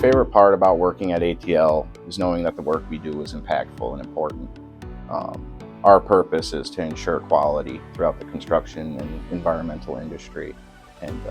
favorite part about working at ATL is knowing that the work we do is impactful and important. Our purpose is to ensure quality throughout the construction and environmental industry, and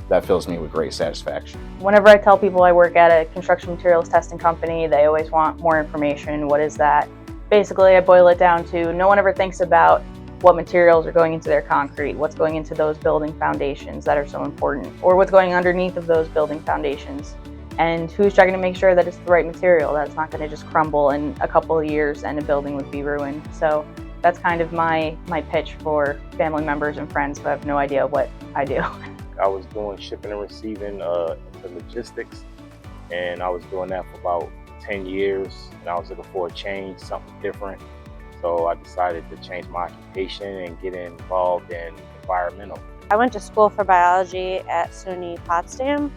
that fills me with great satisfaction. Whenever I tell people I work at a construction materials testing company, they always want more information. What is that? Basically, I boil it down to no one ever thinks about what materials are going into their concrete, what's going into those building foundations that are so important, or what's going underneath of those building foundations, and who's checking to make sure that it's the right material, that it's not going to just crumble in a couple of years and a building would be ruined. So that's kind of my pitch for family members and friends who have no idea what I do. I was doing shipping and receiving into logistics, and I was doing that for about 10 years, and I was looking for a change, something different. So I decided to change my occupation and get involved in environmental. I went to school for biology at SUNY Potsdam,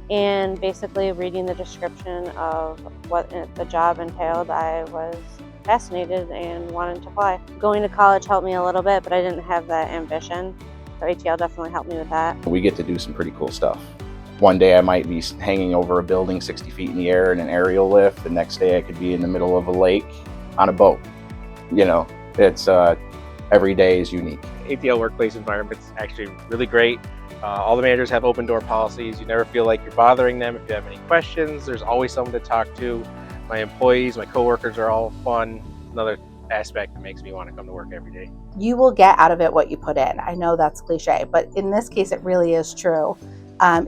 and basically reading the description of what the job entailed, I was fascinated and wanted to apply. Going to college helped me a little bit, but I didn't have that ambition. So ATL definitely helped me with that. We get to do some pretty cool stuff. One day I might be hanging over a building 60 feet in the air in an aerial lift. The next day I could be in the middle of a lake on a boat. You know, it's every day is unique. ATL workplace environment's actually really great. All the managers have open door policies. You never feel like you're bothering them. If you have any questions, there's always someone to talk to. My employees, my coworkers are all fun. Another aspect that makes me want to come to work every day. You will get out of it what you put in. I know that's cliche, but in this case, it really is true.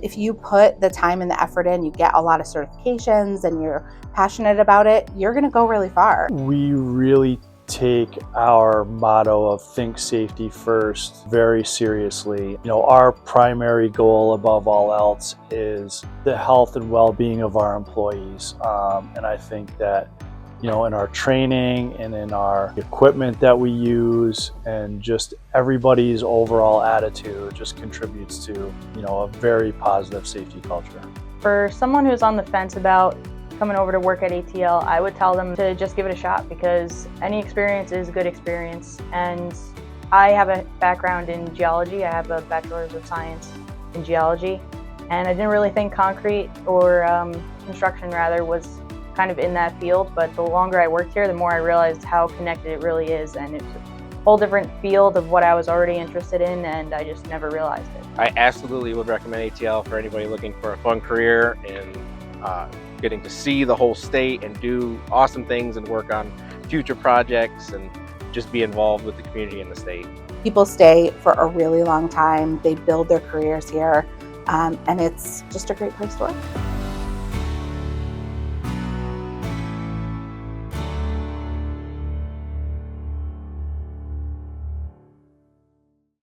If you put the time and the effort in, you get a lot of certifications and you're passionate about it, you're going to go really far. We really take our motto of think safety first very seriously. You know, our primary goal above all else is the health and well-being of our employees. And I think that, you know, in our training and in our equipment that we use and just everybody's overall attitude just contributes to, you know, a very positive safety culture. For someone who's on the fence about coming over to work at ATL, I would tell them to just give it a shot, because any experience is a good experience. And I have a background in geology. I have a bachelor's of science in geology, and I didn't really think concrete or construction rather was kind of in that field, but the longer I worked here, the more I realized how connected it really is, and it's a whole different field of what I was already interested in, and I just never realized it. I absolutely would recommend ATL for anybody looking for a fun career and getting to see the whole state and do awesome things and work on future projects and just be involved with the community and the state. People stay for a really long time. They build their careers here, and it's just a great place to work.